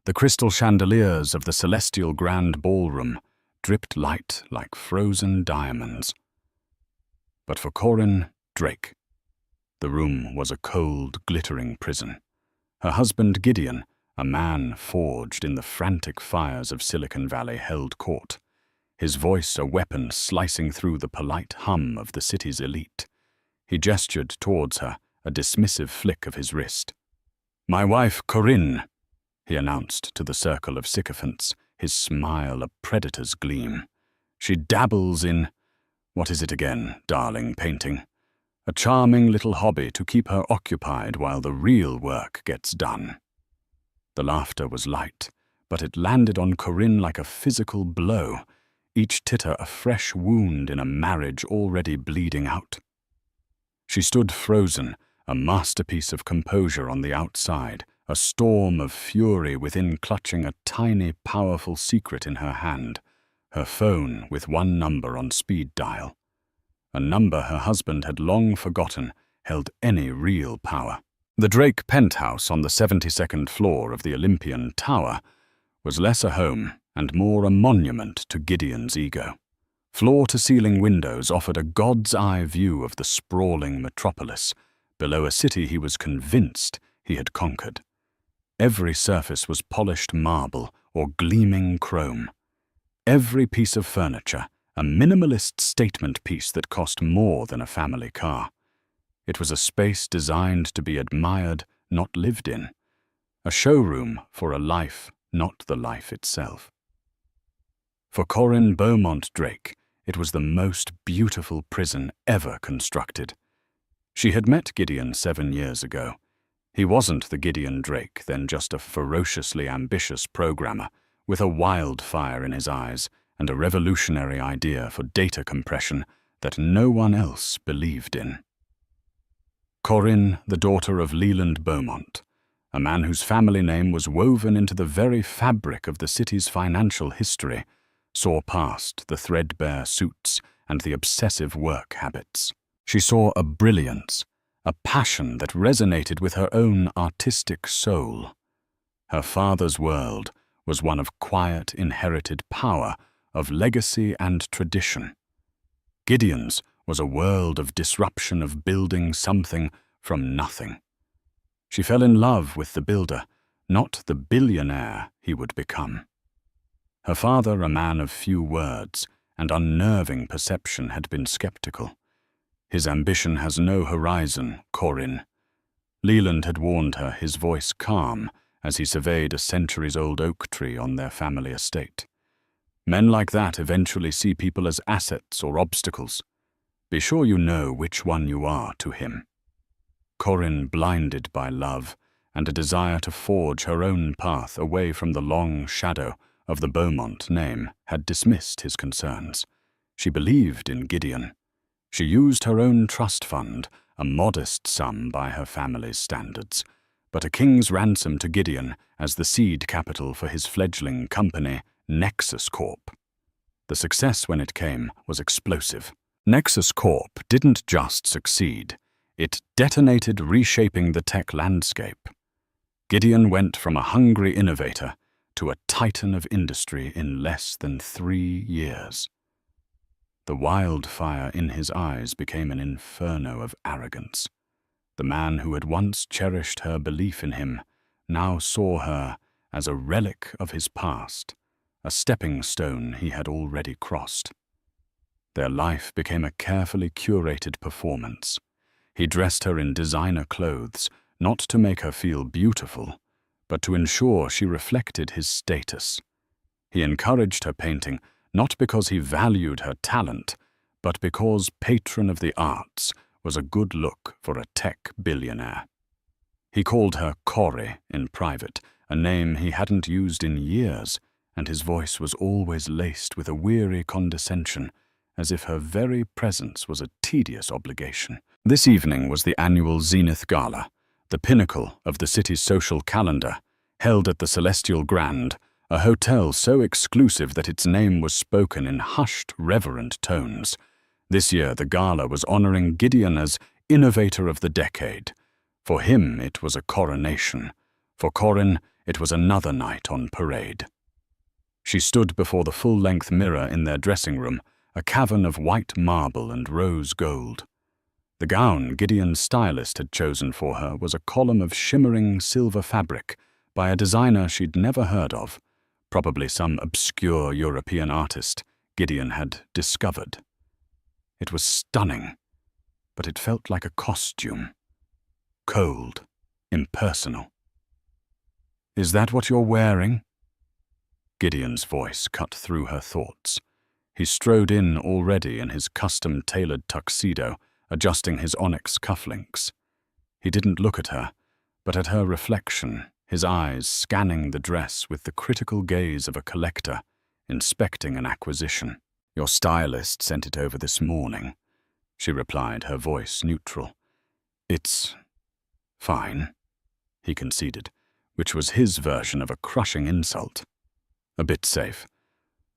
The crystal chandeliers of the celestial grand ballroom dripped light like frozen diamonds. But for Corinne Drake, the room was a cold, glittering prison. Her husband Gideon, a man forged in the frantic fires of Silicon Valley, held court, his voice a weapon slicing through the polite hum of the city's elite. He gestured towards her, a dismissive flick of his wrist. "My wife, Corinne," he announced to the circle of sycophants, his smile a predator's gleam. "She dabbles in, what is it again, darling, painting? A charming little hobby to keep her occupied while the real work gets done." The laughter was light, but it landed on Corinne like a physical blow, each titter a fresh wound in a marriage already bleeding out. She stood frozen, a masterpiece of composure on the outside, a storm of fury within, clutching a tiny, powerful secret in her hand, her phone with one number on speed dial. A number her husband had long forgotten held any real power. The Drake penthouse on the 72nd floor of the Olympian Tower was less a home and more a monument to Gideon's ego. Floor-to-ceiling windows offered a god's-eye view of the sprawling metropolis, below a city he was convinced he had conquered. Every surface was polished marble or gleaming chrome. Every piece of furniture, a minimalist statement piece that cost more than a family car. It was a space designed to be admired, not lived in. A showroom for a life, not the life itself. For Corinne Beaumont Drake, it was the most beautiful prison ever constructed. She had met Gideon 7 years ago. He wasn't the Gideon Drake, then just a ferociously ambitious programmer with a wildfire in his eyes and a revolutionary idea for data compression that no one else believed in. Corinne, the daughter of Leland Beaumont, a man whose family name was woven into the very fabric of the city's financial history, saw past the threadbare suits and the obsessive work habits. She saw a brilliance, a passion that resonated with her own artistic soul. Her father's world was one of quiet, inherited power, of legacy and tradition. Gideon's was a world of disruption, of building something from nothing. She fell in love with the builder, not the billionaire he would become. Her father, a man of few words and unnerving perception, had been skeptical. "His ambition has no horizon, Corinne." Leland had warned her, his voice calm as he surveyed a centuries-old oak tree on their family estate. "Men like that eventually see people as assets or obstacles. Be sure you know which one you are to him." Corinne, blinded by love and a desire to forge her own path away from the long shadow of the Beaumont name, had dismissed his concerns. She believed in Gideon. She used her own trust fund, a modest sum by her family's standards, but a king's ransom to Gideon as the seed capital for his fledgling company, Nexus Corp. The success, when it came, was explosive. Nexus Corp didn't just succeed. It detonated, reshaping the tech landscape. Gideon went from a hungry innovator to a titan of industry in less than 3 years. The wildfire in his eyes became an inferno of arrogance. The man who had once cherished her belief in him now saw her as a relic of his past, a stepping stone he had already crossed. Their life became a carefully curated performance. He dressed her in designer clothes, not to make her feel beautiful, but to ensure she reflected his status. He encouraged her painting, not because he valued her talent, but because patron of the arts was a good look for a tech billionaire. He called her Corrie in private, a name he hadn't used in years, and his voice was always laced with a weary condescension, as if her very presence was a tedious obligation. This evening was the annual Zenith Gala, the pinnacle of the city's social calendar, held at the Celestial Grand, a hotel so exclusive that its name was spoken in hushed, reverent tones. This year the gala was honoring Gideon as Innovator of the Decade. For him it was a coronation. For Corinne It was another night on parade. She stood before the full-length mirror in their dressing room, a cavern of white marble and rose gold. The gown Gideon's stylist had chosen for her was a column of shimmering silver fabric by a designer she'd never heard of, probably some obscure European artist Gideon had discovered. It was stunning, but it felt like a costume. Cold, impersonal. "Is that what you're wearing?" Gideon's voice cut through her thoughts. He strode in already in his custom-tailored tuxedo, adjusting his onyx cufflinks. He didn't look at her, but at her reflection, his eyes scanning the dress with the critical gaze of a collector, inspecting an acquisition. "Your stylist sent it over this morning," she replied, her voice neutral. "It's fine," he conceded, which was his version of a crushing insult. "A bit safe.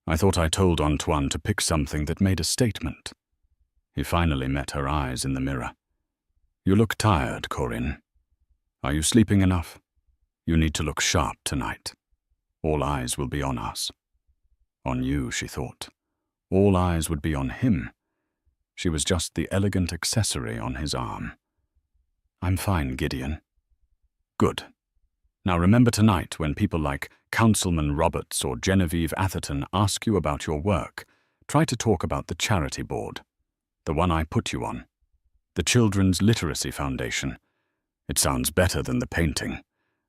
I thought I told Antoine to pick something that made a statement." He finally met her eyes in the mirror. "You look tired, Corinne. Are you sleeping enough? You need to look sharp tonight. All eyes will be on us." On you, she thought. All eyes would be on him. She was just the elegant accessory on his arm. "I'm fine, Gideon." "Good. Now remember tonight when people like Councilman Roberts or Genevieve Atherton ask you about your work, try to talk about the charity board, the one I put you on, the Children's Literacy Foundation. It sounds better than the painting.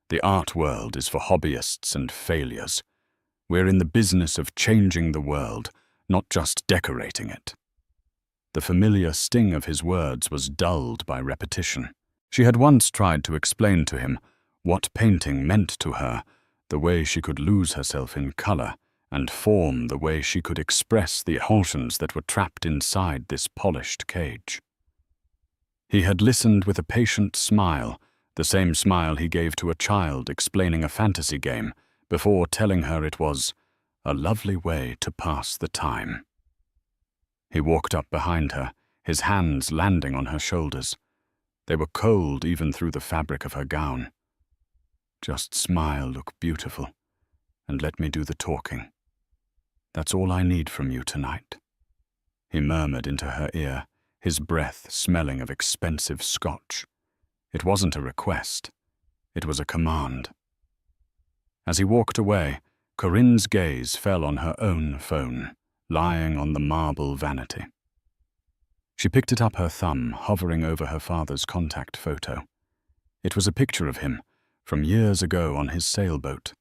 The art world is for hobbyists and failures. We're in the business of changing the world, not just decorating it." The familiar sting of his words was dulled by repetition. She had once tried to explain to him what painting meant to her, the way she could lose herself in color, and form the way she could express the emotions that were trapped inside this polished cage. He had listened with a patient smile, the same smile he gave to a child explaining a fantasy game, before telling her it was a lovely way to pass the time. He walked up behind her, his hands landing on her shoulders. They were cold even through the fabric of her gown. "Just smile, look beautiful, and let me do the talking. That's all I need from you tonight," he murmured into her ear, his breath smelling of expensive scotch. It wasn't a request. It was a command. As he walked away, Corinne's gaze fell on her own phone, lying on the marble vanity. She picked it up, her thumb hovering over her father's contact photo. It was a picture of him from years ago on his sailboat,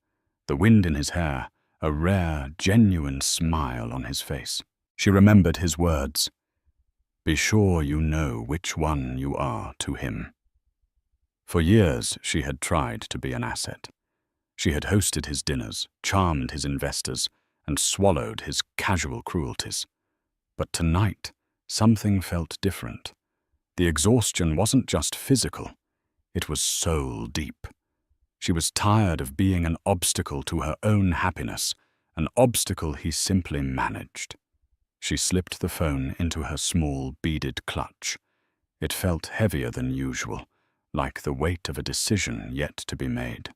the wind in his hair, a rare, genuine smile on his face. She remembered his words. "Be sure you know which one you are to him." For years, she had tried to be an asset. She had hosted his dinners, charmed his investors, and swallowed his casual cruelties. But tonight, something felt different. The exhaustion wasn't just physical. It was soul deep. She was tired of being an obstacle to her own happiness, an obstacle he simply managed. She slipped the phone into her small, beaded clutch. It felt heavier than usual, like the weight of a decision yet to be made.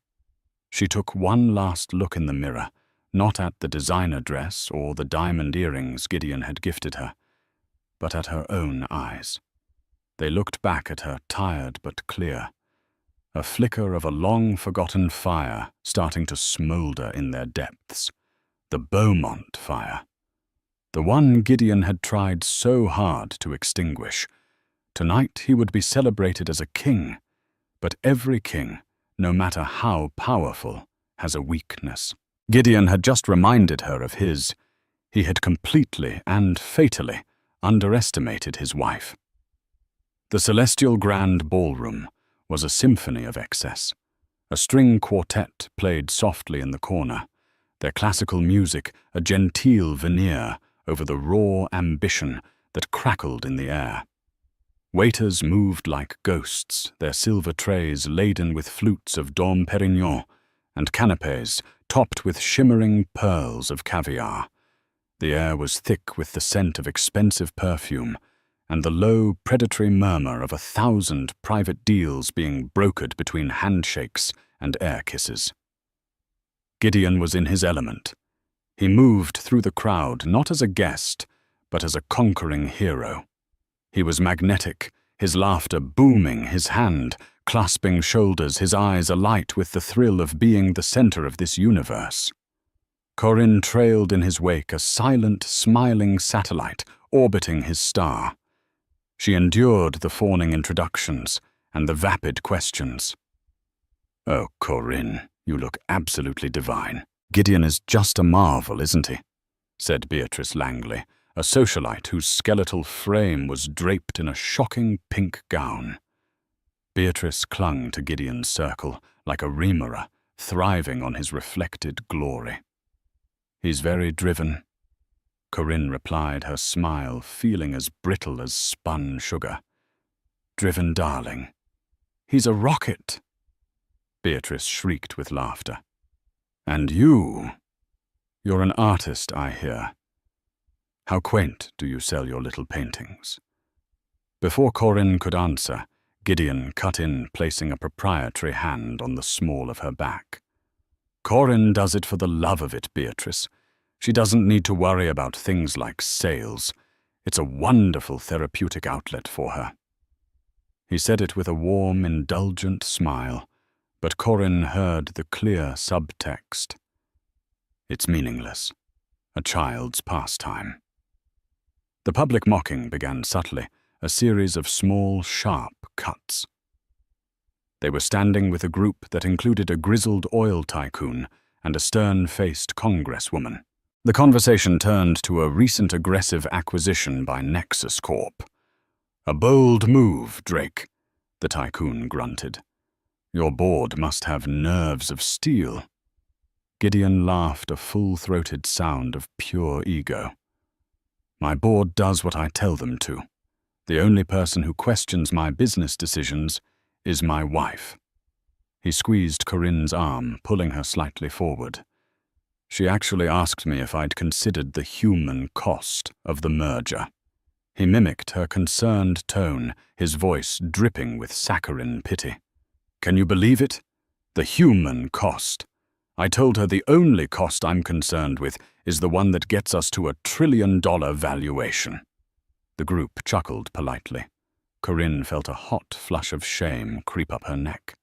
She took one last look in the mirror, not at the designer dress or the diamond earrings Gideon had gifted her, but at her own eyes. They looked back at her, tired but clear, a flicker of a long-forgotten fire starting to smolder in their depths, the Beaumont fire. The one Gideon had tried so hard to extinguish. Tonight he would be celebrated as a king, but every king, no matter how powerful, has a weakness. Gideon had just reminded her of his. He had completely and fatally underestimated his wife. The Celestial Grand Ballroom was a symphony of excess. A string quartet played softly in the corner, their classical music a genteel veneer over the raw ambition that crackled in the air. Waiters moved like ghosts, their silver trays laden with flutes of Dom Perignon and canapés topped with shimmering pearls of caviar. The air was thick with the scent of expensive perfume and the low, predatory murmur of 1,000 private deals being brokered between handshakes and air kisses. Gideon was in his element. He moved through the crowd not as a guest, but as a conquering hero. He was magnetic, his laughter booming, his hand clasping shoulders, his eyes alight with the thrill of being the center of this universe. Corinne trailed in his wake, a silent, smiling satellite orbiting his star. She endured the fawning introductions and the vapid questions. "Oh, Corinne, you look absolutely divine. Gideon is just a marvel, isn't he?" said Beatrice Langley, a socialite whose skeletal frame was draped in a shocking pink gown. Beatrice clung to Gideon's circle like a remorer, thriving on his reflected glory. "He's very driven," Corinne replied, her smile feeling as brittle as spun sugar. "Driven, darling. He's a rocket!" Beatrice shrieked with laughter. "And you're an artist, I hear. How quaint do you sell your little paintings?" Before Corinne could answer, Gideon cut in, placing a proprietary hand on the small of her back. "Corinne does it for the love of it, Beatrice. She doesn't need to worry about things like sales. It's a wonderful therapeutic outlet for her." He said it with a warm, indulgent smile, but Corinne heard the clear subtext. It's meaningless. A child's pastime. The public mocking began subtly, a series of small, sharp cuts. They were standing with a group that included a grizzled oil tycoon and a stern-faced congresswoman. The conversation turned to a recent aggressive acquisition by Nexus Corp. "A bold move, Drake," the tycoon grunted. "Your board must have nerves of steel." Gideon laughed, a full-throated sound of pure ego. "My board does what I tell them to. The only person who questions my business decisions is my wife." He squeezed Corinne's arm, pulling her slightly forward. "She actually asked me if I'd considered the human cost of the merger." He mimicked her concerned tone, his voice dripping with saccharine pity. "Can you believe it? The human cost. I told her the only cost I'm concerned with is the one that gets us to $1 trillion valuation." The group chuckled politely. Corinne felt a hot flush of shame creep up her neck.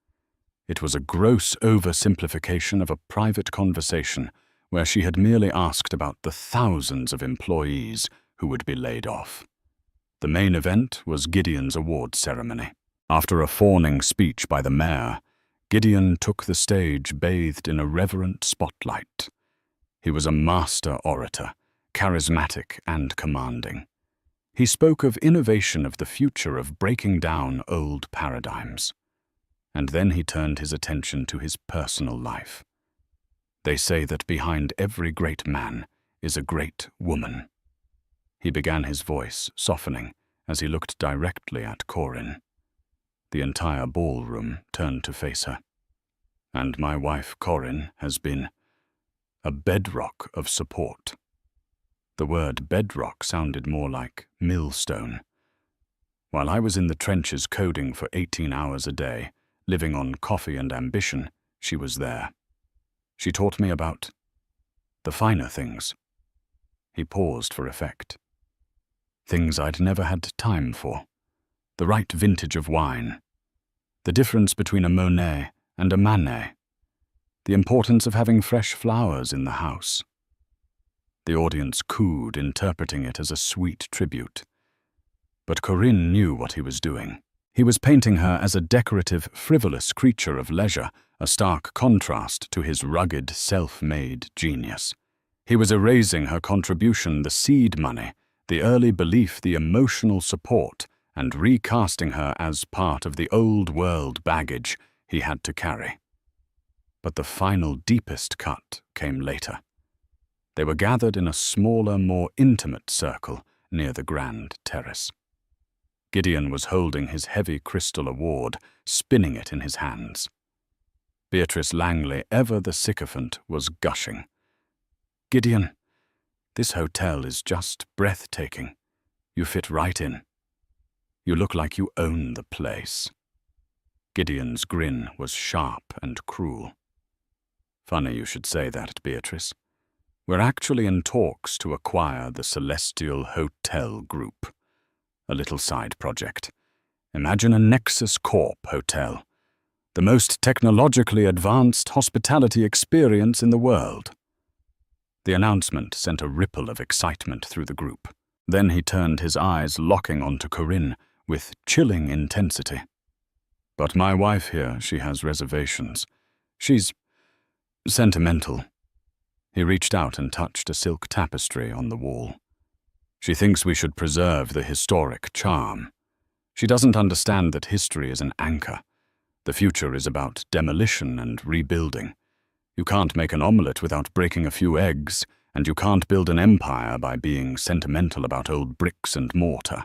It was a gross oversimplification of a private conversation where she had merely asked about the thousands of employees who would be laid off. The main event was Gideon's award ceremony. After a fawning speech by the mayor, Gideon took the stage bathed in a reverent spotlight. He was a master orator, charismatic and commanding. He spoke of innovation, of the future, of breaking down old paradigms. And then he turned his attention to his personal life. They say that behind every great man is a great woman. He began, his voice softening as he looked directly at Corinne. The entire ballroom turned to face her. "And my wife, Corinne, has been a bedrock of support." The word bedrock sounded more like millstone. "While I was in the trenches coding for 18 hours a day, living on coffee and ambition, she was there. She taught me about the finer things." He paused for effect. "Things I'd never had time for. The right vintage of wine. The difference between a Monet and a Manet. The importance of having fresh flowers in the house." The audience cooed, interpreting it as a sweet tribute. But Corinne knew what he was doing. He was painting her as a decorative, frivolous creature of leisure, a stark contrast to his rugged, self-made genius. He was erasing her contribution, the seed money, the early belief, the emotional support, and recasting her as part of the old world baggage he had to carry. But the final, deepest cut came later. They were gathered in a smaller, more intimate circle near the grand terrace. Gideon was holding his heavy crystal award, spinning it in his hands. Beatrice Langley, ever the sycophant, was gushing. "Gideon, this hotel is just breathtaking. You fit right in. You look like you own the place." Gideon's grin was sharp and cruel. Funny you should say that, Beatrice. We're actually in talks to acquire the Celestial Hotel Group. A little side project. Imagine a Nexus Corp hotel. The most technologically advanced hospitality experience in the world. The announcement sent a ripple of excitement through the group. Then he turned his eyes locking onto Corinne with chilling intensity. But my wife here, she has reservations. She's sentimental. He reached out and touched a silk tapestry on the wall. She thinks we should preserve the historic charm. She doesn't understand that history is an anchor. The future is about demolition and rebuilding. You can't make an omelette without breaking a few eggs, and you can't build an empire by being sentimental about old bricks and mortar.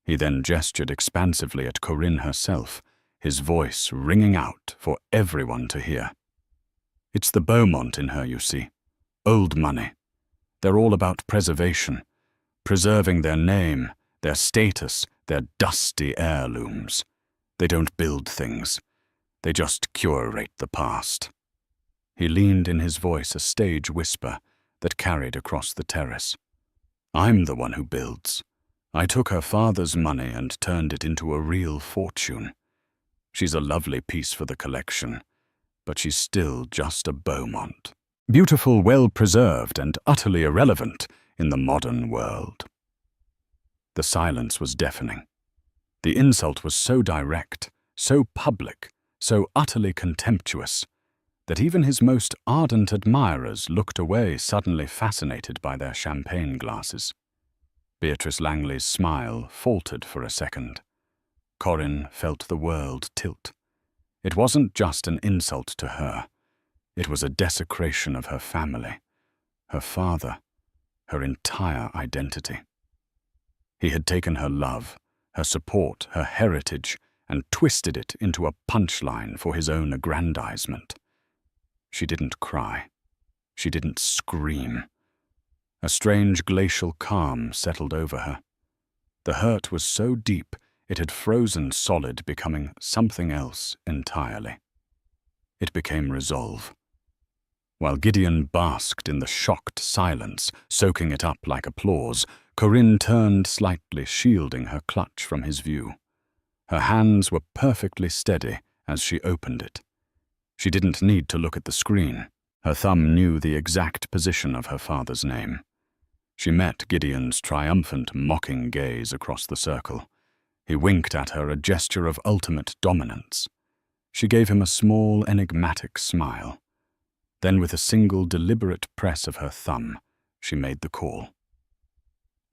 He then gestured expansively at Corinne herself, his voice ringing out for everyone to hear. It's the Beaumont in her, you see. Old money. They're all about preservation, preserving their name, their status, their dusty heirlooms. They don't build things. They just curate the past. He leaned in his voice a stage whisper that carried across the terrace. I'm the one who builds. I took her father's money and turned it into a real fortune. She's a lovely piece for the collection, but she's still just a Beaumont. Beautiful, well-preserved, and utterly irrelevant in the modern world. The silence was deafening. The insult was so direct, so public, so utterly contemptuous, that even his most ardent admirers looked away, suddenly fascinated by their champagne glasses. Beatrice Langley's smile faltered for a second. Corinne felt the world tilt. It wasn't just an insult to her. It was a desecration of her family, her father, her entire identity. He had taken her love, her support, her heritage, and twisted it into a punchline for his own aggrandizement. She didn't cry. She didn't scream. A strange glacial calm settled over her. The hurt was so deep it had frozen solid, becoming something else entirely. It became resolve. While Gideon basked in the shocked silence, soaking it up like applause, Corinne turned slightly, shielding her clutch from his view. Her hands were perfectly steady as she opened it. She didn't need to look at the screen. Her thumb knew the exact position of her father's name. She met Gideon's triumphant, mocking gaze across the circle. He winked at her, a gesture of ultimate dominance. She gave him a small, enigmatic smile. Then, with a single, deliberate press of her thumb, she made the call.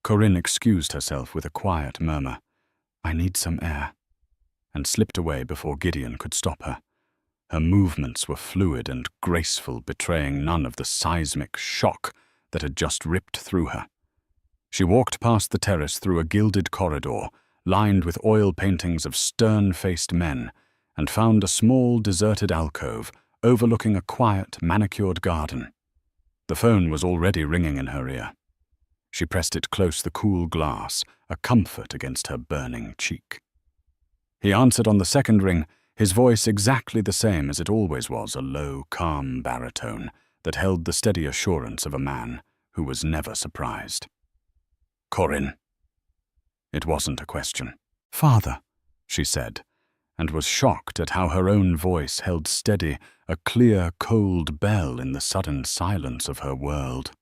Corinne excused herself with a quiet murmur, "I need some air," and slipped away before Gideon could stop her. Her movements were fluid and graceful, betraying none of the seismic shock that had just ripped through her. She walked past the terrace through a gilded corridor, lined with oil paintings of stern-faced men, and found a small, deserted alcove overlooking a quiet, manicured garden. The phone was already ringing in her ear. She pressed it close the cool glass, a comfort against her burning cheek. He answered on the second ring, his voice exactly the same as it always was, a low, calm baritone that held the steady assurance of a man who was never surprised. "Corinne." It wasn't a question. "Father," she said, and was shocked at how her own voice held steady, a clear, cold bell in the sudden silence of her world.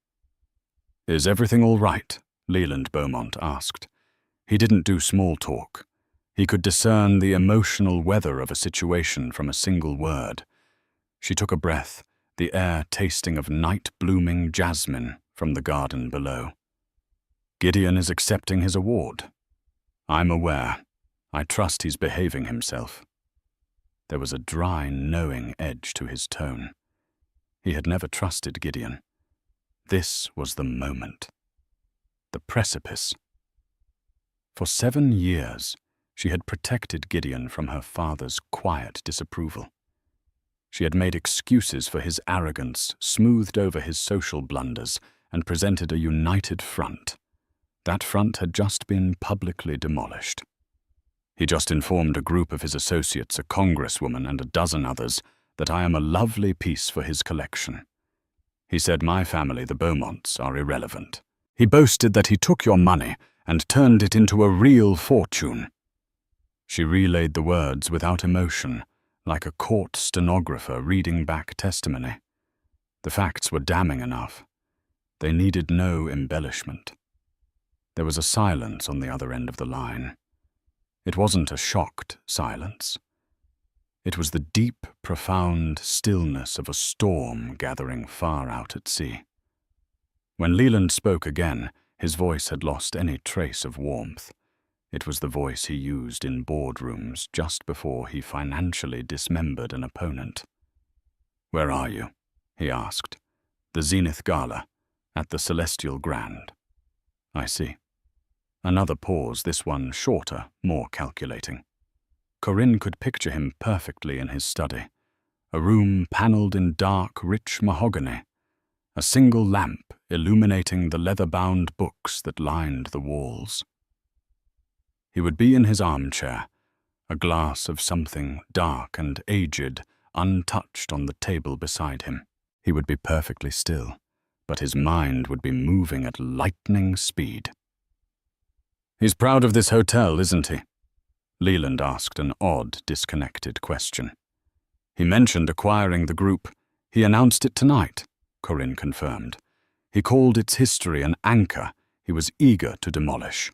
"Is everything all right?" Leland Beaumont asked. He didn't do small talk. He could discern the emotional weather of a situation from a single word. She took a breath, the air tasting of night-blooming jasmine from the garden below. "Gideon is accepting his award. I'm aware. I trust he's behaving himself." There was a dry, knowing edge to his tone. He had never trusted Gideon. This was the moment. The precipice. For 7 years, she had protected Gideon from her father's quiet disapproval. She had made excuses for his arrogance, smoothed over his social blunders, and presented a united front. That front had just been publicly demolished. He just informed a group of his associates, a congresswoman and a dozen others, that I am a lovely piece for his collection. He said my family, the Beaumonts, are irrelevant. He boasted that he took your money and turned it into a real fortune." She relayed the words without emotion, like a court stenographer reading back testimony. The facts were damning enough. They needed no embellishment. There was a silence on the other end of the line. It wasn't a shocked silence. It was the deep, profound stillness of a storm gathering far out at sea. When Leland spoke again, his voice had lost any trace of warmth. It was the voice he used in boardrooms just before he financially dismembered an opponent. "Where are you?" he asked. "The Zenith Gala, at the Celestial Grand." "I see." Another pause, this one shorter, more calculating. Corinne could picture him perfectly in his study. A room panelled in dark, rich mahogany. A single lamp illuminating the leather-bound books that lined the walls. He would be in his armchair, a glass of something dark and aged, untouched on the table beside him. He would be perfectly still, but his mind would be moving at lightning speed. "He's proud of this hotel, isn't he?" Leland asked an odd, disconnected question. "He mentioned acquiring the group. He announced it tonight," Corinne confirmed. "He called its history an anchor he was eager to demolish."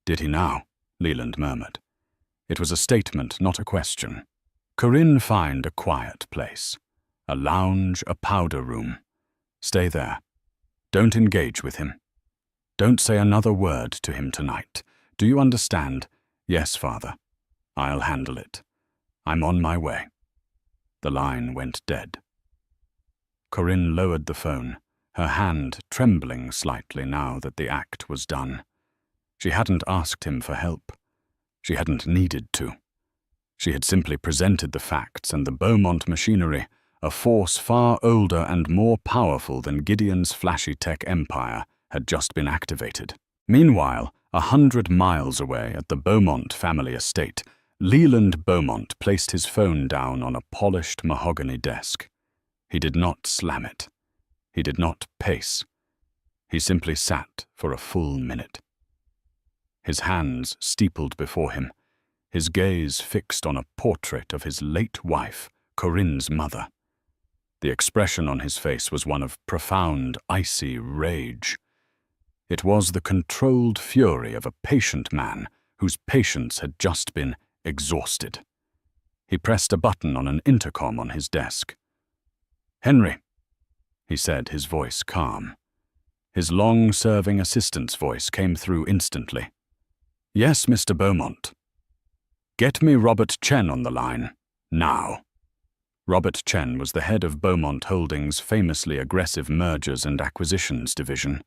"Did he now?" Leland murmured. It was a statement, not a question. "Corinne, find a quiet place. A lounge, a powder room. Stay there. Don't engage with him. Don't say another word to him tonight. Do you understand?" "Yes, Father. I'll handle it. I'm on my way." The line went dead. Corinne lowered the phone, her hand trembling slightly now that the act was done. She hadn't asked him for help. She hadn't needed to. She had simply presented the facts, and the Beaumont machinery, a force far older and more powerful than Gideon's flashy tech empire, had just been activated. Meanwhile, 100 miles away at the Beaumont family estate, Leland Beaumont placed his phone down on a polished mahogany desk. He did not slam it. He did not pace. He simply sat for a full minute. His hands steepled before him, his gaze fixed on a portrait of his late wife, Corinne's mother. The expression on his face was one of profound, icy rage. It was the controlled fury of a patient man whose patience had just been exhausted. He pressed a button on an intercom on his desk. "Henry," he said, his voice calm. His long-serving assistant's voice came through instantly. "Yes, Mr. Beaumont." "Get me Robert Chen on the line, now." Robert Chen was the head of Beaumont Holdings' famously aggressive mergers and acquisitions division.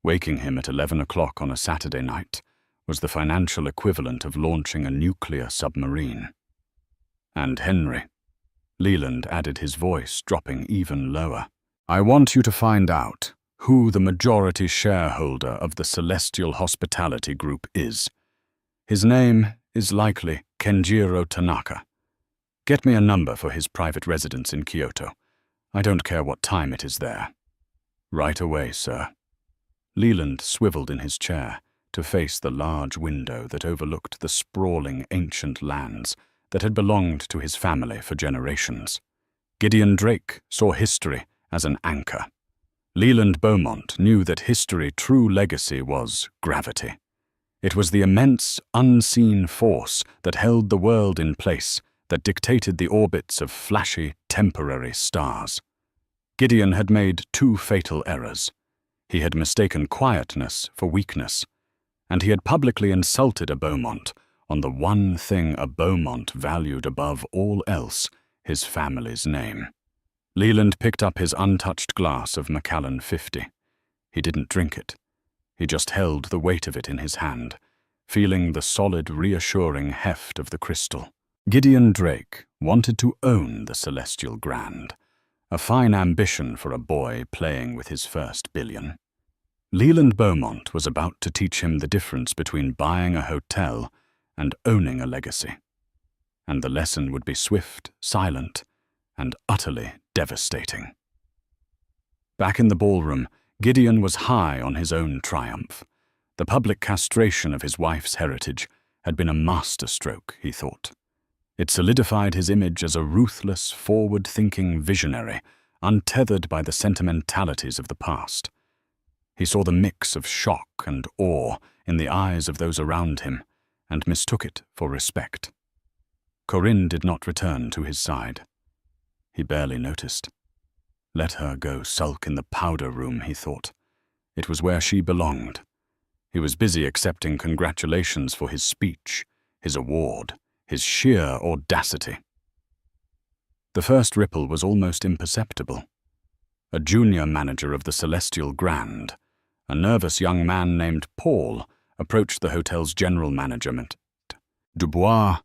Waking him at 11 o'clock on a Saturday night was the financial equivalent of launching a nuclear submarine. "And Henry," Leland added, his voice dropping even lower, "I want you to find out who the majority shareholder of the Celestial Hospitality Group is. His name is likely Kenjiro Tanaka. Get me a number for his private residence in Kyoto. I don't care what time it is there." "Right away, sir." Leland swiveled in his chair to face the large window that overlooked the sprawling ancient lands that had belonged to his family for generations. Gideon Drake saw history as an anchor. Leland Beaumont knew that history's true legacy was gravity. It was the immense, unseen force that held the world in place, that dictated the orbits of flashy, temporary stars. Gideon had made two fatal errors. He had mistaken quietness for weakness, and he had publicly insulted a Beaumont on the one thing a Beaumont valued above all else, his family's name. Leland picked up his untouched glass of Macallan 50. He didn't drink it. He just held the weight of it in his hand, feeling the solid, reassuring heft of the crystal. Gideon Drake wanted to own the Celestial Grand, a fine ambition for a boy playing with his first billion. Leland Beaumont was about to teach him the difference between buying a hotel and owning a legacy. And the lesson would be swift, silent, and utterly devastating. Back in the ballroom, Gideon was high on his own triumph. The public castration of his wife's heritage had been a masterstroke, he thought. It solidified his image as a ruthless, forward-thinking visionary, untethered by the sentimentalities of the past. He saw the mix of shock and awe in the eyes of those around him, and mistook it for respect. Corinne did not return to his side. He barely noticed. Let her go sulk in the powder room, he thought. It was where she belonged. He was busy accepting congratulations for his speech, his award, his sheer audacity. The first ripple was almost imperceptible. A junior manager of the Celestial Grand, a nervous young man named Paul, approached the hotel's general manager, Dubois,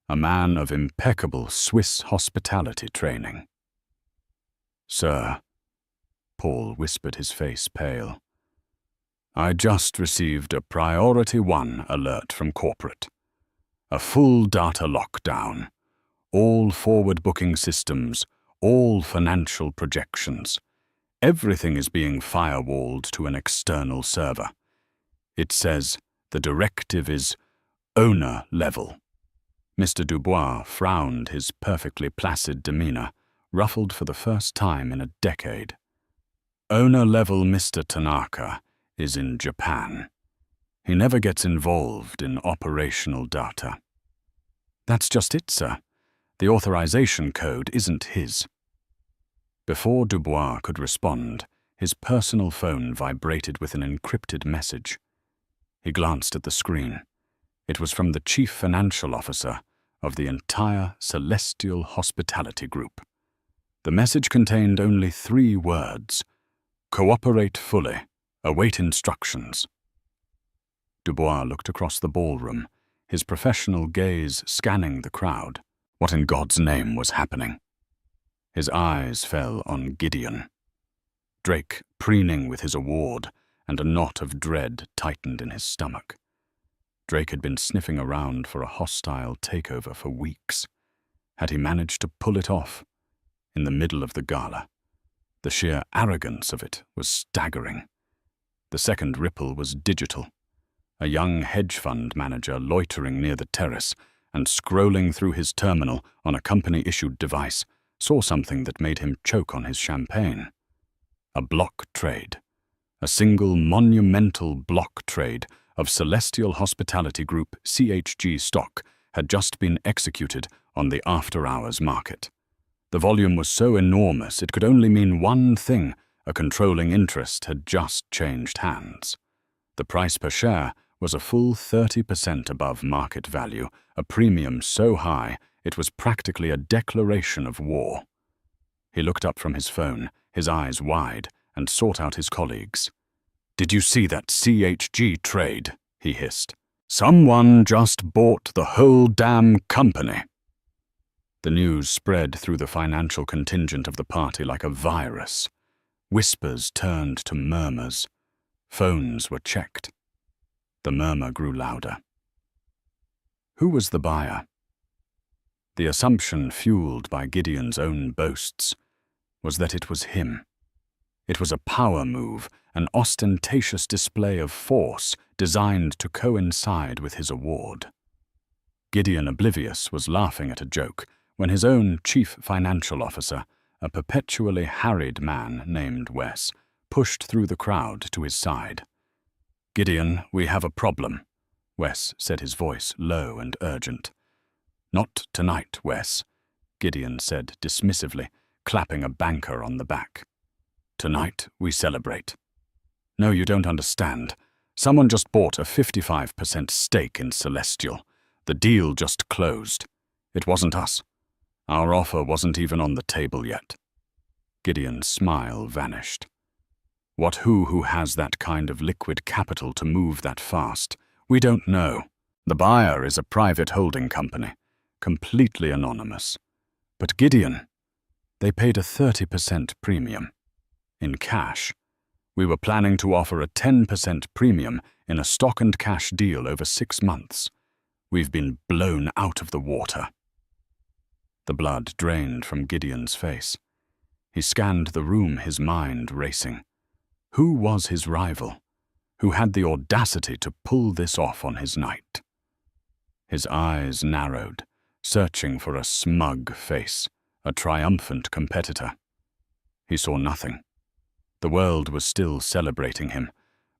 a man of impeccable Swiss hospitality training. "Sir," Paul whispered, his face pale, "I just received a Priority 1 alert from corporate. A full data lockdown, all forward booking systems, all financial projections. Everything is being firewalled to an external server. It says the directive is owner level." Mr. Dubois frowned, his perfectly placid demeanor ruffled for the first time in a decade. "Owner level Mr. Tanaka is in Japan. He never gets involved in operational data." "That's just it, sir. The authorization code isn't his." Before Dubois could respond, his personal phone vibrated with an encrypted message. He glanced at the screen. It was from the chief financial officer of the entire Celestial Hospitality Group. The message contained only 3 words: "Cooperate fully. Await instructions." Dubois looked across the ballroom, his professional gaze scanning the crowd. What in God's name was happening? His eyes fell on Gideon. Drake, preening with his award, and a knot of dread tightened in his stomach. Drake had been sniffing around for a hostile takeover for weeks. Had he managed to pull it off? In the middle of the gala. The sheer arrogance of it was staggering. The second ripple was digital. A young hedge fund manager loitering near the terrace and scrolling through his terminal on a company-issued device saw something that made him choke on his champagne. A block trade. A single monumental block trade of Celestial Hospitality Group CHG stock had just been executed on the after-hours market. The volume was so enormous it could only mean one thing: a controlling interest had just changed hands. The price per share was a full 30% above market value, a premium so high it was practically a declaration of war. He looked up from his phone, his eyes wide, and sought out his colleagues. "Did you see that CHG trade?" he hissed. "Someone just bought the whole damn company." The news spread through the financial contingent of the party like a virus. Whispers turned to murmurs. Phones were checked. The murmur grew louder. Who was the buyer? The assumption, fueled by Gideon's own boasts, was that it was him. It was a power move, an ostentatious display of force designed to coincide with his award. Gideon, oblivious, was laughing at a joke when his own chief financial officer, a perpetually harried man named Wes, pushed through the crowd to his side. "Gideon, we have a problem," Wes said, his voice low and urgent. "Not tonight, Wes," Gideon said dismissively, clapping a banker on the back. "Tonight we celebrate." "No, you don't understand. Someone just bought a 55% stake in Celestial. The deal just closed. It wasn't us. Our offer wasn't even on the table yet." Gideon's smile vanished. Who has that kind of liquid capital to move that fast? We don't know. The buyer is a private holding company, completely anonymous. But Gideon, they paid a 30% premium. In cash. We were planning to offer a 10% premium in a stock and cash deal over 6 months. We've been blown out of the water. The blood drained from Gideon's face. He scanned the room, his mind racing. Who was his rival? Who had the audacity to pull this off on his night? His eyes narrowed, searching for a smug face, a triumphant competitor. He saw nothing. The world was still celebrating him,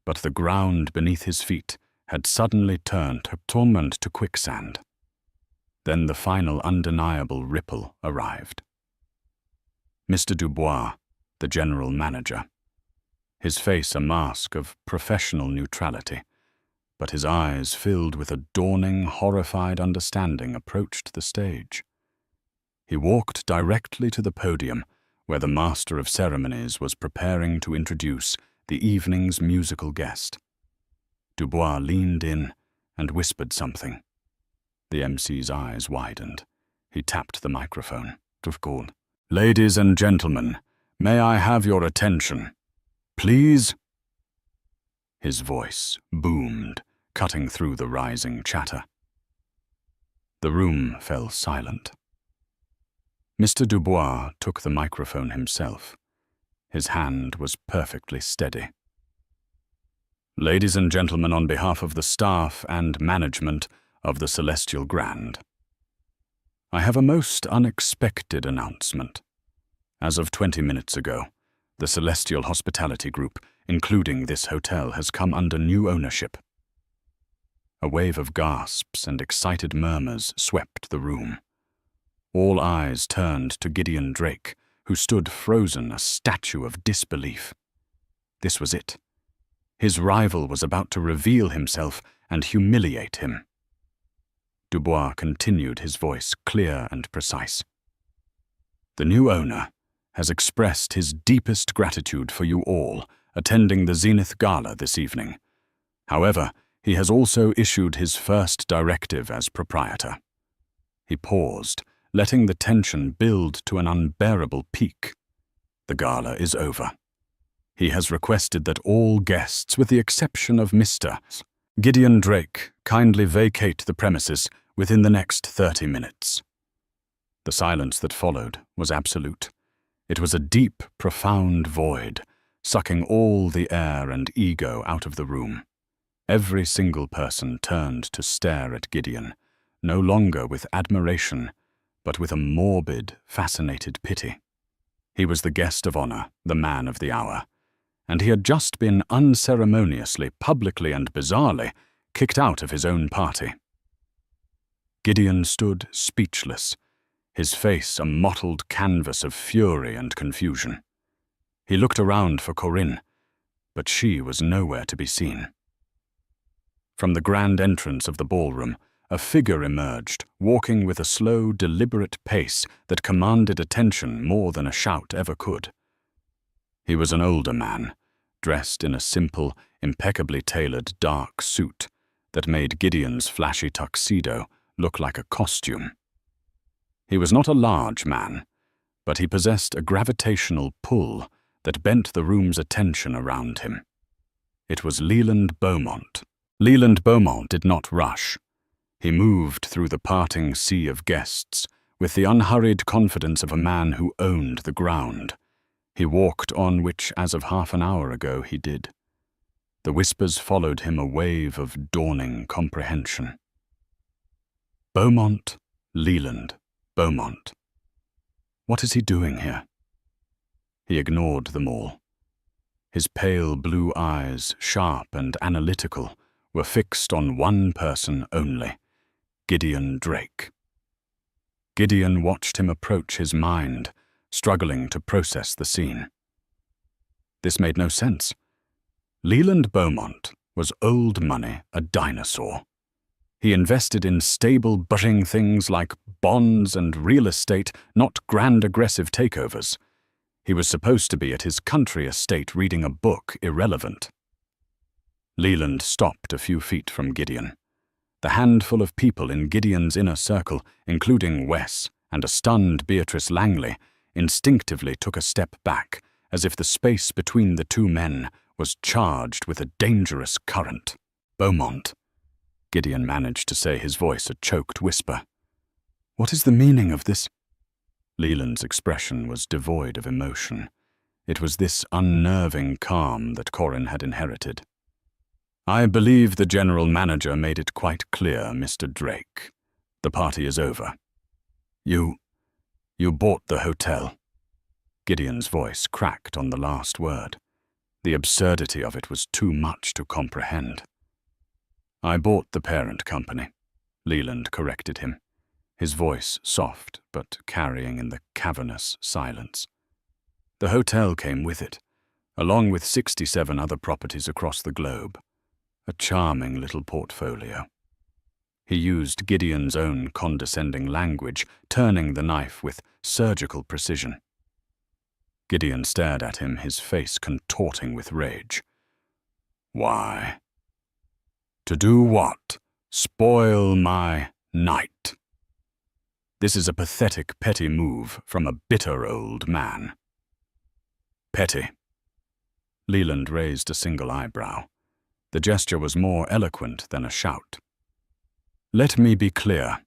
but the ground beneath his feet had suddenly turned to quicksand. Then the final undeniable ripple arrived. Mr. Dubois, the general manager. His face a mask of professional neutrality, but his eyes filled with a dawning, horrified understanding approached the stage. He walked directly to the podium where the master of ceremonies was preparing to introduce the evening's musical guest. Dubois leaned in and whispered something. The MC's eyes widened. He tapped the microphone. Called, "Ladies and gentlemen, may I have your attention? Please?" His voice boomed, cutting through the rising chatter. The room fell silent. Mr. Dubois took the microphone himself. His hand was perfectly steady. "Ladies and gentlemen, on behalf of the staff and management of the Celestial Grand, I have a most unexpected announcement. As of 20 minutes ago, the Celestial Hospitality Group, including this hotel, has come under new ownership." A wave of gasps and excited murmurs swept the room. All eyes turned to Gideon Drake, who stood frozen, a statue of disbelief. This was it. His rival was about to reveal himself and humiliate him. Dubois continued, his voice clear and precise. "The new owner has expressed his deepest gratitude for you all attending the Zenith Gala this evening. However, he has also issued his first directive as proprietor." He paused, letting the tension build to an unbearable peak. "The gala is over. He has requested that all guests, with the exception of Mr. Gideon Drake, kindly vacate the premises within the next 30 minutes. The silence that followed was absolute. It was a deep, profound void, sucking all the air and ego out of the room. Every single person turned to stare at Gideon, no longer with admiration, but with a morbid, fascinated pity. He was the guest of honor, the man of the hour, and he had just been unceremoniously, publicly and bizarrely kicked out of his own party. Gideon stood speechless, his face a mottled canvas of fury and confusion. He looked around for Corinne, but she was nowhere to be seen. From the grand entrance of the ballroom, a figure emerged, walking with a slow, deliberate pace that commanded attention more than a shout ever could. He was an older man, dressed in a simple, impeccably tailored dark suit that made Gideon's flashy tuxedo look like a costume. He was not a large man, but he possessed a gravitational pull that bent the room's attention around him. It was Leland Beaumont. Leland Beaumont did not rush. He moved through the parting sea of guests with the unhurried confidence of a man who owned the ground. He walked on which, as of half an hour ago, he did. The whispers followed him, a wave of dawning comprehension. Beaumont, Leland, Beaumont. What is he doing here? He ignored them all. His pale blue eyes, sharp and analytical, were fixed on one person only, Gideon Drake. Gideon watched him approach his mind, struggling to process the scene. This made no sense. Leland Beaumont was old money, a dinosaur. He invested in stable, budding things like bonds and real estate, not grand aggressive takeovers. He was supposed to be at his country estate reading a book, irrelevant. Leland stopped a few feet from Gideon. The handful of people in Gideon's inner circle, including Wes and a stunned Beatrice Langley, instinctively took a step back, as if the space between the two men was charged with a dangerous current. Beaumont, Gideon managed to say, his voice a choked whisper. What is the meaning of this? Leland's expression was devoid of emotion. It was this unnerving calm that Corin had inherited. "I believe the general manager made it quite clear, Mr. Drake. The party is over. You bought the hotel." Gideon's voice cracked on the last word. The absurdity of it was too much to comprehend. "I bought the parent company," Leland corrected him, his voice soft but carrying in the cavernous silence. "The hotel came with it, along with 67 other properties across the globe. A charming little portfolio." He used Gideon's own condescending language, turning the knife with surgical precision. Gideon stared at him, his face contorting with rage. "Why?" "To do what? Spoil my night. This is a pathetic, petty move from a bitter old man." "Petty?" Leland raised a single eyebrow. The gesture was more eloquent than a shout. "Let me be clear.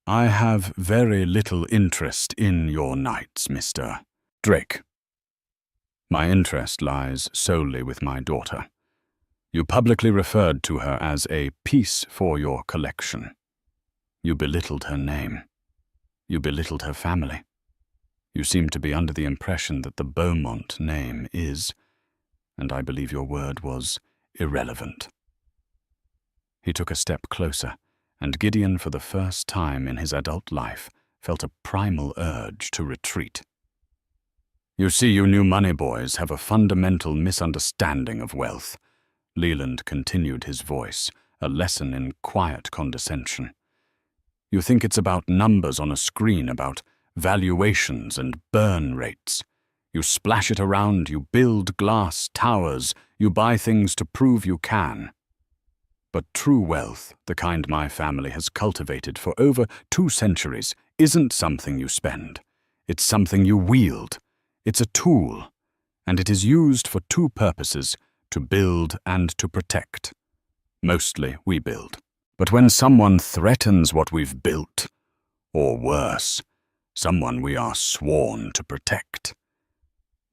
I have very little interest in your nights, Mr. Drake. My interest lies solely with my daughter. You publicly referred to her as a piece for your collection. You belittled her name. You belittled her family. You seem to be under the impression that the Beaumont name is, and I believe your word was, irrelevant." He took a step closer, and Gideon, for the first time in his adult life, felt a primal urge to retreat. "You see, you new money boys have a fundamental misunderstanding of wealth," Leland continued, his voice a lesson in quiet condescension. "You think it's about numbers on a screen, about valuations and burn rates. You splash it around, you build glass towers, you buy things to prove you can. But true wealth, the kind my family has cultivated for over 2 centuries, isn't something you spend. It's something you wield. It's a tool, and it is used for 2 purposes, to build and to protect. Mostly we build. But when someone threatens what we've built, or worse, someone we are sworn to protect,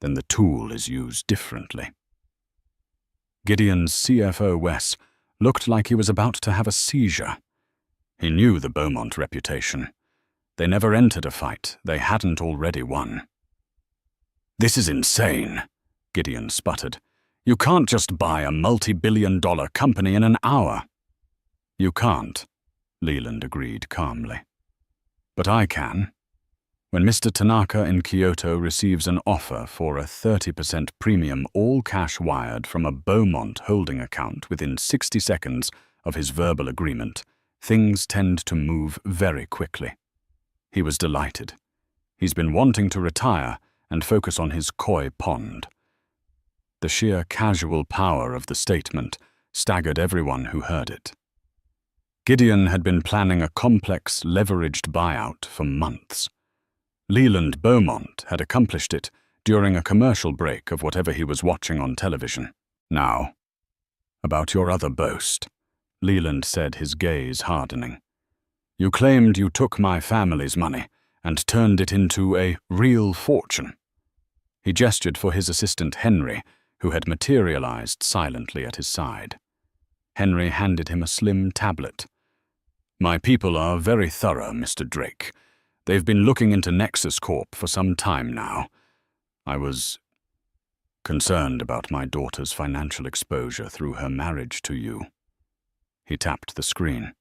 then the tool is used differently." Gideon's CFO, Wes, looked like he was about to have a seizure. He knew the Beaumont reputation. They never entered a fight they hadn't already won. "This is insane," Gideon sputtered. "You can't just buy a multi-billion-dollar company in an hour." "You can't," Leland agreed calmly. "But I can. When Mr. Tanaka in Kyoto receives an offer for a 30% premium all-cash wired from a Beaumont holding account within 60 seconds of his verbal agreement, things tend to move very quickly." He was delighted. He's been wanting to retire and focus on his koi pond. The sheer casual power of the statement staggered everyone who heard it. Gideon had been planning a complex, leveraged buyout for months. Leland Beaumont had accomplished it during a commercial break of whatever he was watching on television. "Now, about your other boast," Leland said, his gaze hardening. "You claimed you took my family's money and turned it into a real fortune." He gestured for his assistant Henry, who had materialized silently at his side. Henry handed him a slim tablet. "My people are very thorough, Mr. Drake. They've been looking into Nexus Corp for some time now. I was concerned about my daughter's financial exposure through her marriage to you." He tapped the screen.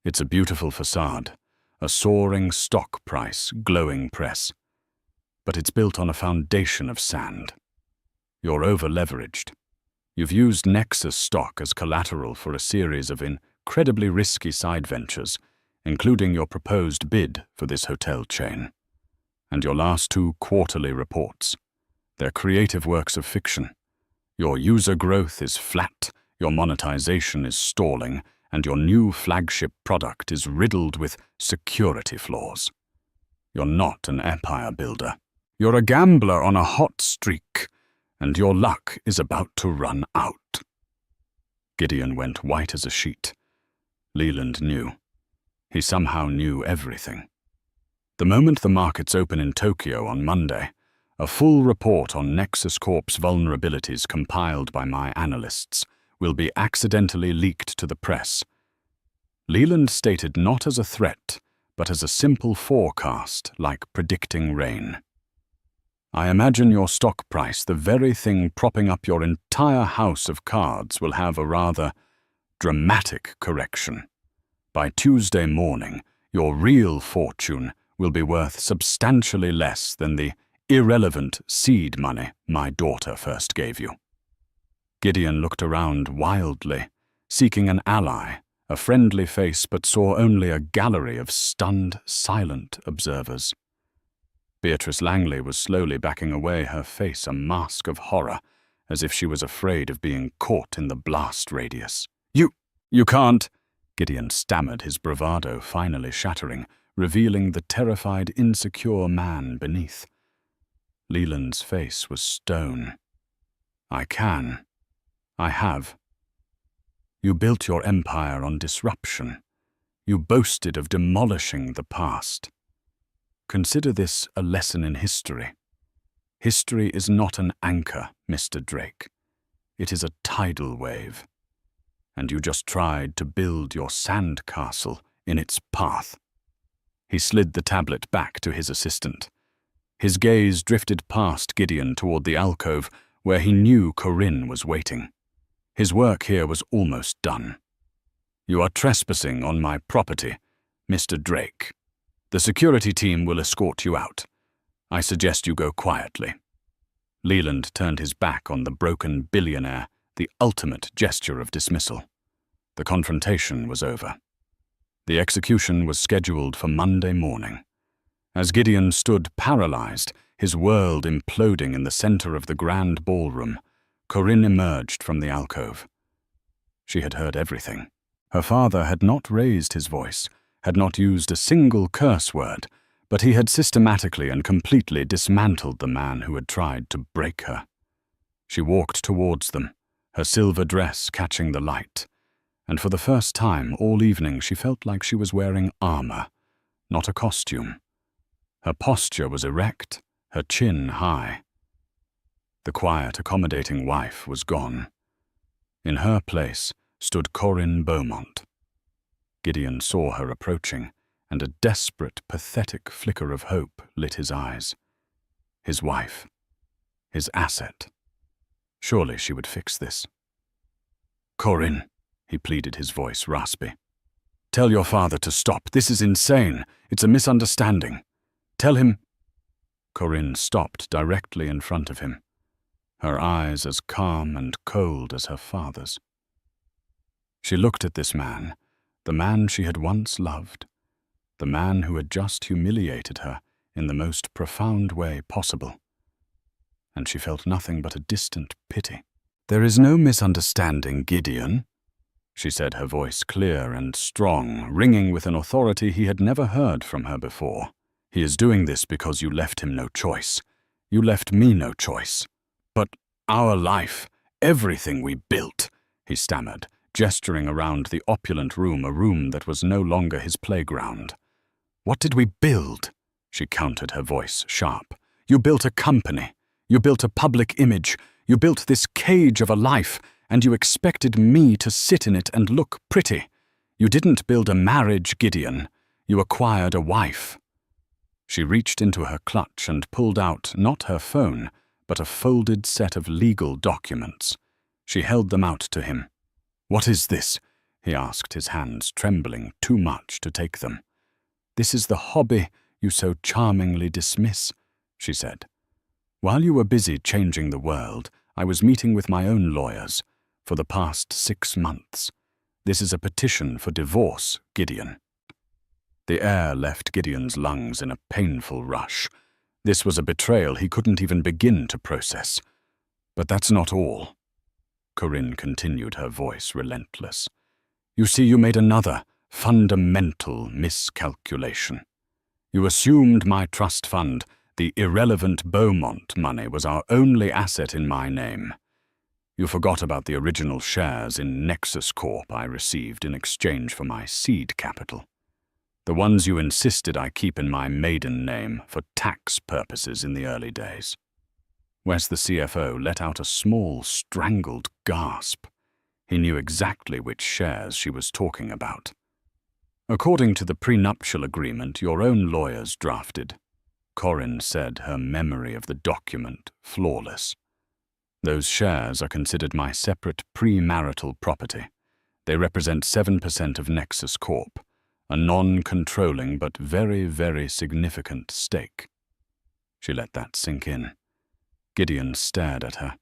"It's a beautiful facade, a soaring stock price, glowing press. But it's built on a foundation of sand. You're over-leveraged. You've used Nexus stock as collateral for a series of incredibly risky side ventures, including your proposed bid for this hotel chain. And your last 2 quarterly reports. They're creative works of fiction. Your user growth is flat, your monetization is stalling, and your new flagship product is riddled with security flaws. You're not an empire builder. You're a gambler on a hot streak, and your luck is about to run out." Gideon went white as a sheet. Leland knew. He somehow knew everything. The moment the markets open in Tokyo on Monday, a full report on Nexus Corp's vulnerabilities compiled by my analysts will be accidentally leaked to the press. Leland stated not as a threat, but as a simple forecast like predicting rain. I imagine your stock price, the very thing propping up your entire house of cards, will have a rather dramatic correction. By Tuesday morning, your real fortune will be worth substantially less than the irrelevant seed money my daughter first gave you. Gideon looked around wildly, seeking an ally, a friendly face, but saw only a gallery of stunned, silent observers. Beatrice Langley was slowly backing away, her face a mask of horror, as if she was afraid of being caught in the blast radius. You can't," Gideon stammered, his bravado finally shattering, revealing the terrified, insecure man beneath. Leland's face was stone. "I can. I have. You built your empire on disruption. You boasted of demolishing the past. Consider this a lesson in history. History is not an anchor, Mr. Drake. It is a tidal wave. And you just tried to build your sand castle in its path." He slid the tablet back to his assistant. His gaze drifted past Gideon toward the alcove where he knew Corinne was waiting. His work here was almost done. "You are trespassing on my property, Mr. Drake. The security team will escort you out. I suggest you go quietly." Leland turned his back on the broken billionaire, the ultimate gesture of dismissal. The confrontation was over. The execution was scheduled for Monday morning. As Gideon stood paralyzed, his world imploding in the center of the grand ballroom, Corinne emerged from the alcove. She had heard everything. Her father had not raised his voice, had not used a single curse word, but he had systematically and completely dismantled the man who had tried to break her. She walked towards them, her silver dress catching the light, and for the first time all evening she felt like she was wearing armor, not a costume. Her posture was erect, her chin high. The quiet, accommodating wife was gone. In her place stood Corinne Beaumont. Gideon saw her approaching, and a desperate, pathetic flicker of hope lit his eyes. His wife. His asset. Surely she would fix this. "Corinne," he pleaded, his voice raspy. "Tell your father to stop. This is insane. It's a misunderstanding. Tell him—" Corinne stopped directly in front of him, her eyes as calm and cold as her father's. She looked at this man, the man she had once loved, the man who had just humiliated her in the most profound way possible, and she felt nothing but a distant pity. "There is no misunderstanding, Gideon," she said, her voice clear and strong, ringing with an authority he had never heard from her before. "He is doing this because you left him no choice. You left me no choice. But our life, everything we built," he stammered, gesturing around the opulent room, a room that was no longer his playground. "What did we build?" She countered, her voice sharp. "You built a company. You built a public image. You built this cage of a life, and you expected me to sit in it and look pretty. You didn't build a marriage, Gideon. You acquired a wife." She reached into her clutch and pulled out not her phone, but a folded set of legal documents. She held them out to him. "What is this?" he asked, his hands trembling too much to take them. "This is the hobby you so charmingly dismiss," she said. "While you were busy changing the world, I was meeting with my own lawyers for the past 6 months. This is a petition for divorce, Gideon." The air left Gideon's lungs in a painful rush. This was a betrayal he couldn't even begin to process. "But that's not all," Corinne continued, her voice relentless. "You see, you made another fundamental miscalculation. You assumed my trust fund, the irrelevant Beaumont money, was our only asset in my name. You forgot about the original shares in Nexus Corp I received in exchange for my seed capital. The ones you insisted I keep in my maiden name for tax purposes in the early days." Wes, the CFO, let out a small, strangled gasp. He knew exactly which shares she was talking about. "According to the prenuptial agreement your own lawyers drafted," Corinne said, her memory of the document flawless. "Those shares are considered my separate premarital property. They represent 7% of Nexus Corp, a non-controlling but very, very significant stake." She let that sink in. Gideon stared at her,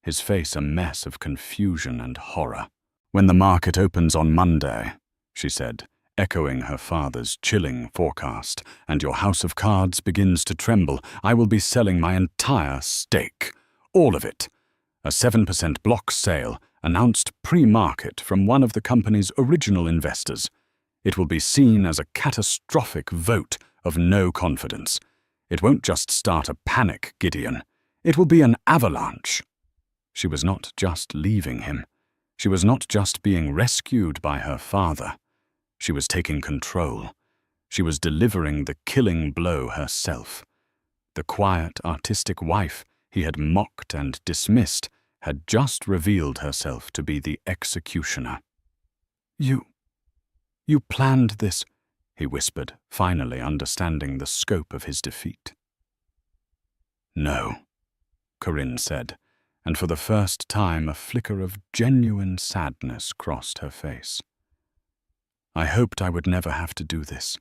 his face a mess of confusion and horror. "When the market opens on Monday," she said, echoing her father's chilling forecast, "and your house of cards begins to tremble, I will be selling my entire stake. All of it. A 7% block sale, announced pre-market from one of the company's original investors. It will be seen as a catastrophic vote of no confidence. It won't just start a panic, Gideon. It will be an avalanche." She was not just leaving him. She was not just being rescued by her father. She was taking control. She was delivering the killing blow herself. The quiet, artistic wife he had mocked and dismissed had just revealed herself to be the executioner. You planned this," he whispered, finally understanding the scope of his defeat. "No," Corinne said, and for the first time a flicker of genuine sadness crossed her face. "I hoped I would never have to do this.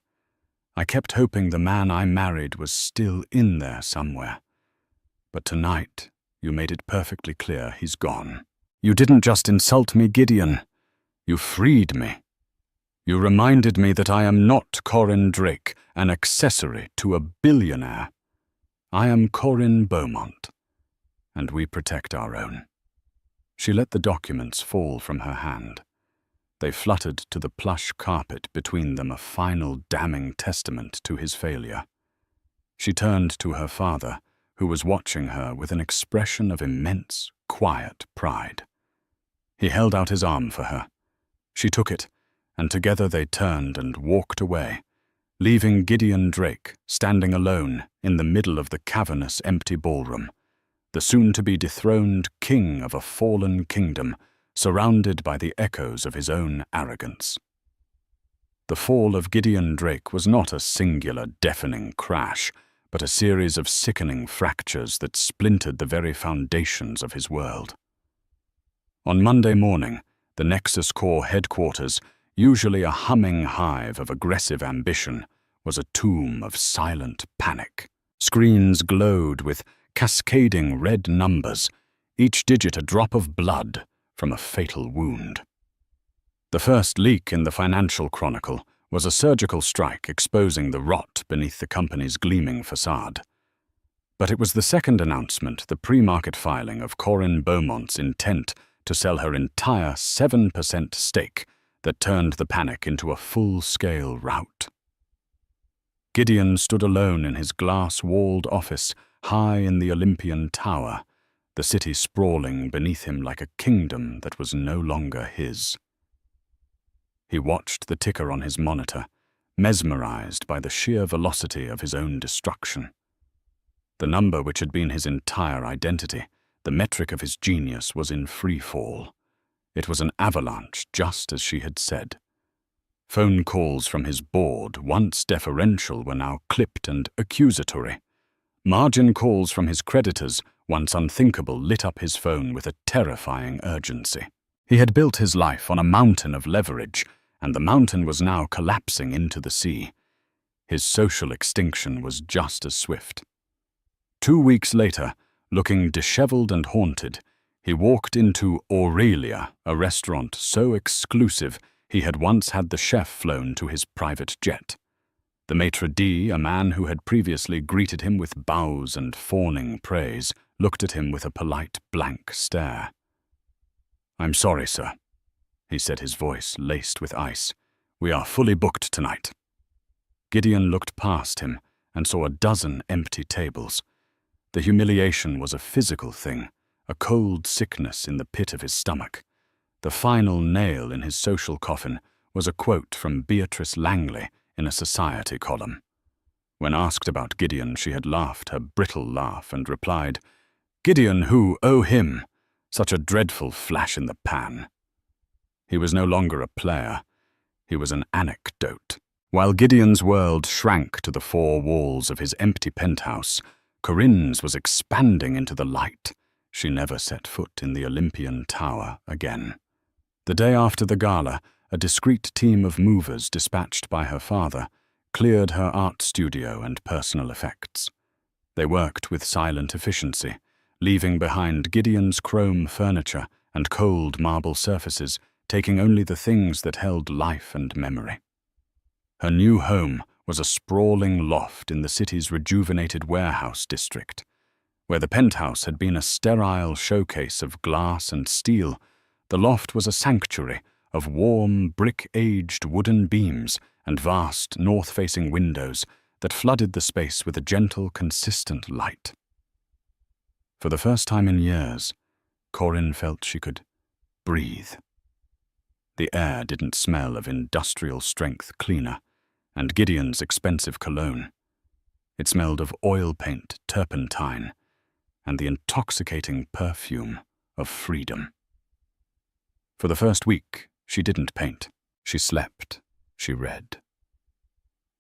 I kept hoping the man I married was still in there somewhere. But tonight, you made it perfectly clear he's gone. You didn't just insult me, Gideon. You freed me. You reminded me that I am not Corinne Drake, an accessory to a billionaire. I am Corinne Beaumont, and we protect our own." She let the documents fall from her hand. They fluttered to the plush carpet between them, a final damning testament to his failure. She turned to her father, who was watching her with an expression of immense, quiet pride. He held out his arm for her. She took it, and together they turned and walked away, leaving Gideon Drake standing alone in the middle of the cavernous, empty ballroom, the soon-to-be dethroned king of a fallen kingdom, surrounded by the echoes of his own arrogance. The fall of Gideon Drake was not a singular, deafening crash, but a series of sickening fractures that splintered the very foundations of his world. On Monday morning, the Nexus Corps headquarters, usually a humming hive of aggressive ambition, was a tomb of silent panic. Screens glowed with cascading red numbers, each digit a drop of blood from a fatal wound. The first leak in the Financial Chronicle was a surgical strike exposing the rot beneath the company's gleaming facade. But it was the second announcement, the pre-market filing of Corinne Beaumont's intent to sell her entire 7% stake, that turned the panic into a full-scale rout. Gideon stood alone in his glass-walled office, high in the Olympian tower, the city sprawling beneath him like a kingdom that was no longer his. He watched the ticker on his monitor, mesmerized by the sheer velocity of his own destruction. The number which had been his entire identity, the metric of his genius, was in free fall. It was an avalanche, just as she had said. Phone calls from his board, once deferential, were now clipped and accusatory. Margin calls from his creditors, once unthinkable, lit up his phone with a terrifying urgency. He had built his life on a mountain of leverage, and the mountain was now collapsing into the sea. His social extinction was just as swift. 2 weeks later, looking disheveled and haunted, he walked into Aurelia, a restaurant so exclusive he had once had the chef flown to his private jet. The maitre d', a man who had previously greeted him with bows and fawning praise, looked at him with a polite, blank stare. "I'm sorry, sir," he said, his voice laced with ice. "We are fully booked tonight." Gideon looked past him and saw a dozen empty tables. The humiliation was a physical thing, a cold sickness in the pit of his stomach. The final nail in his social coffin was a quote from Beatrice Langley in a society column. When asked about Gideon, she had laughed her brittle laugh and replied, "Gideon who, oh him, such a dreadful flash in the pan." He was no longer a player, he was an anecdote. While Gideon's world shrank to the four walls of his empty penthouse, Corinne's was expanding into the light. She never set foot in the Olympian Tower again. The day after the gala, a discreet team of movers dispatched by her father cleared her art studio and personal effects. They worked with silent efficiency, leaving behind Gideon's chrome furniture and cold marble surfaces, taking only the things that held life and memory. Her new home was a sprawling loft in the city's rejuvenated warehouse district. Where the penthouse had been a sterile showcase of glass and steel, the loft was a sanctuary of warm, brick-aged wooden beams and vast north-facing windows that flooded the space with a gentle, consistent light. For the first time in years, Corinne felt she could breathe. The air didn't smell of industrial-strength cleaner and Gideon's expensive cologne. It smelled of oil paint, turpentine, and the intoxicating perfume of freedom. For the first week, she didn't paint. She slept. She read.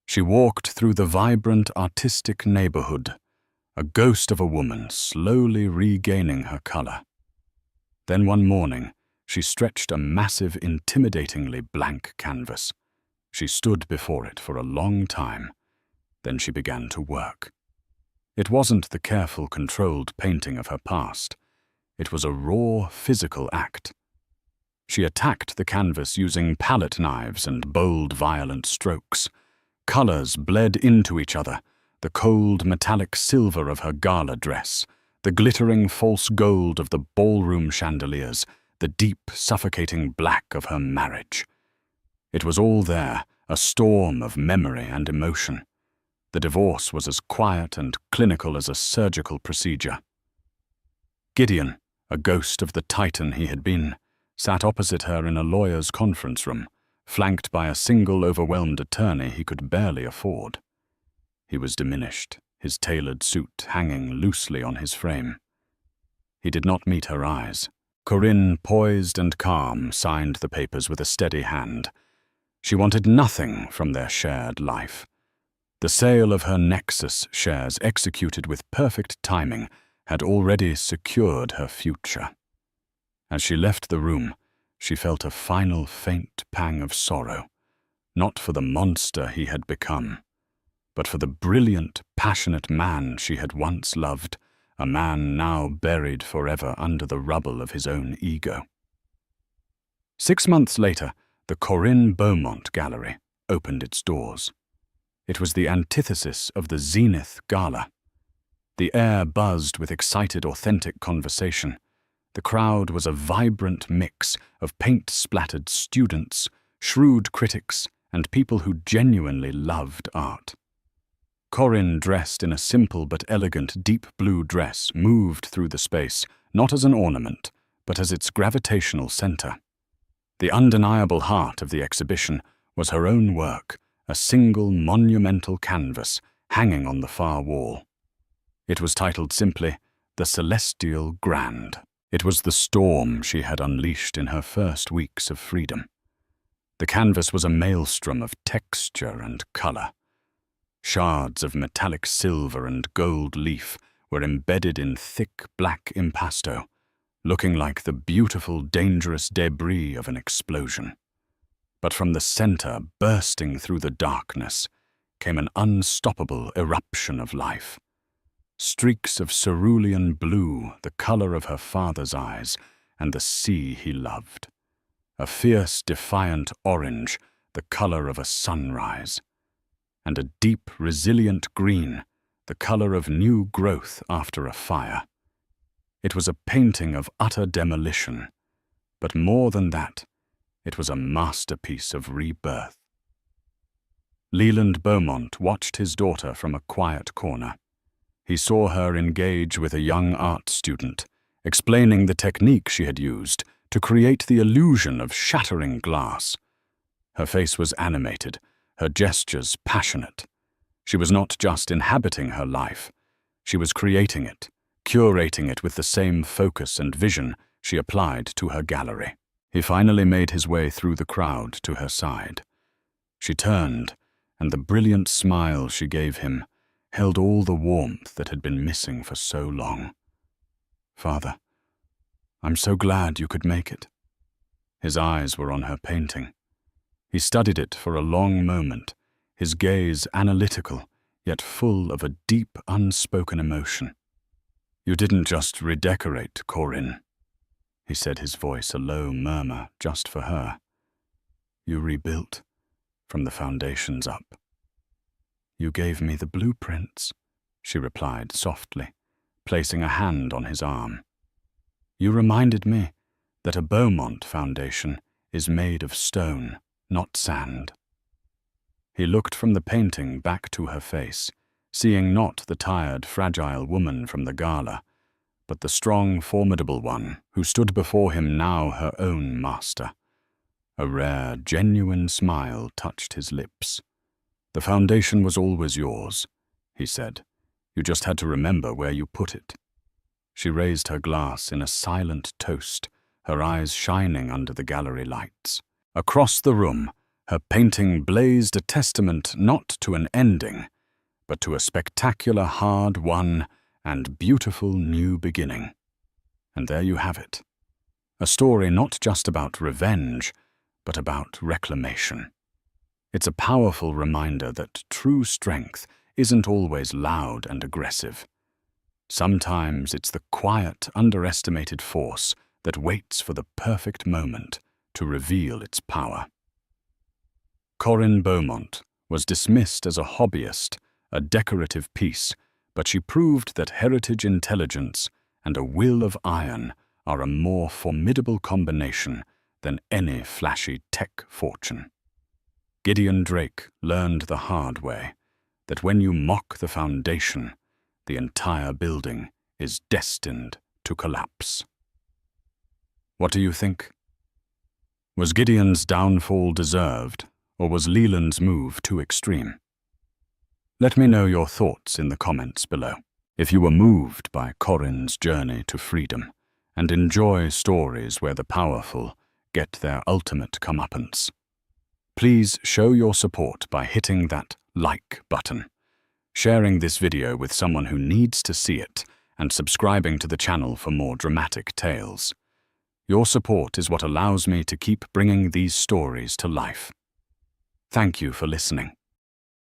She walked through the vibrant, artistic neighborhood, a ghost of a woman slowly regaining her color. Then one morning, she stretched a massive, intimidatingly blank canvas. She stood before it for a long time. Then she began to work. It wasn't the careful, controlled painting of her past. It was a raw, physical act. She attacked the canvas using palette knives and bold, violent strokes. Colors bled into each other, the cold, metallic silver of her gala dress, the glittering false gold of the ballroom chandeliers, the deep, suffocating black of her marriage. It was all there, a storm of memory and emotion. The divorce was as quiet and clinical as a surgical procedure. Gideon, a ghost of the titan he had been, sat opposite her in a lawyer's conference room, flanked by a single overwhelmed attorney he could barely afford. He was diminished, his tailored suit hanging loosely on his frame. He did not meet her eyes. Corinne, poised and calm, signed the papers with a steady hand. She wanted nothing from their shared life. The sale of her Nexus shares, executed with perfect timing, had already secured her future. As she left the room, she felt a final faint pang of sorrow, not for the monster he had become, but for the brilliant, passionate man she had once loved, a man now buried forever under the rubble of his own ego. 6 months later, the Corinne Beaumont Gallery opened its doors. It was the antithesis of the Zenith Gala. The air buzzed with excited, authentic conversation. The crowd was a vibrant mix of paint-splattered students, shrewd critics, and people who genuinely loved art. Corinne, dressed in a simple but elegant deep blue dress, moved through the space, not as an ornament, but as its gravitational center. The undeniable heart of the exhibition was her own work, a single monumental canvas hanging on the far wall. It was titled simply, "The Celestial Grand." It was the storm she had unleashed in her first weeks of freedom. The canvas was a maelstrom of texture and color. Shards of metallic silver and gold leaf were embedded in thick black impasto, looking like the beautiful, dangerous debris of an explosion. But from the center, bursting through the darkness, came an unstoppable eruption of life. Streaks of cerulean blue, the color of her father's eyes, and the sea he loved. A fierce, defiant orange, the color of a sunrise. And a deep, resilient green, the color of new growth after a fire. It was a painting of utter demolition, but more than that, it was a masterpiece of rebirth. Leland Beaumont watched his daughter from a quiet corner. He saw her engage with a young art student, explaining the technique she had used to create the illusion of shattering glass. Her face was animated, her gestures passionate. She was not just inhabiting her life, she was creating it, curating it with the same focus and vision she applied to her gallery. He finally made his way through the crowd to her side. She turned, and the brilliant smile she gave him held all the warmth that had been missing for so long. "Father, I'm so glad you could make it." His eyes were on her painting. He studied it for a long moment, his gaze analytical, yet full of a deep, unspoken emotion. "You didn't just redecorate, Corinne," he said, his voice a low murmur just for her. "You rebuilt from the foundations up." "You gave me the blueprints," she replied softly, placing a hand on his arm. "You reminded me that a Beaumont foundation is made of stone, not sand." He looked from the painting back to her face, seeing not the tired, fragile woman from the gala, but the strong, formidable one who stood before him, now her own master. A rare, genuine smile touched his lips. "The foundation was always yours," he said. "You just had to remember where you put it." She raised her glass in a silent toast, her eyes shining under the gallery lights. Across the room, her painting blazed a testament not to an ending, but to a spectacular, hard-won, and beautiful new beginning. And there you have it. A story not just about revenge, but about reclamation. It's a powerful reminder that true strength isn't always loud and aggressive. Sometimes it's the quiet, underestimated force that waits for the perfect moment to reveal its power. Corinne Beaumont was dismissed as a hobbyist, a decorative piece, but she proved that heritage intelligence and a will of iron are a more formidable combination than any flashy tech fortune. Gideon Drake learned the hard way that when you mock the foundation, the entire building is destined to collapse. What do you think? Was Gideon's downfall deserved, or was Leland's move too extreme? Let me know your thoughts in the comments below. If you were moved by Corinne's journey to freedom and enjoy stories where the powerful get their ultimate comeuppance, please show your support by hitting that like button, sharing this video with someone who needs to see it, and subscribing to the channel for more dramatic tales. Your support is what allows me to keep bringing these stories to life. Thank you for listening.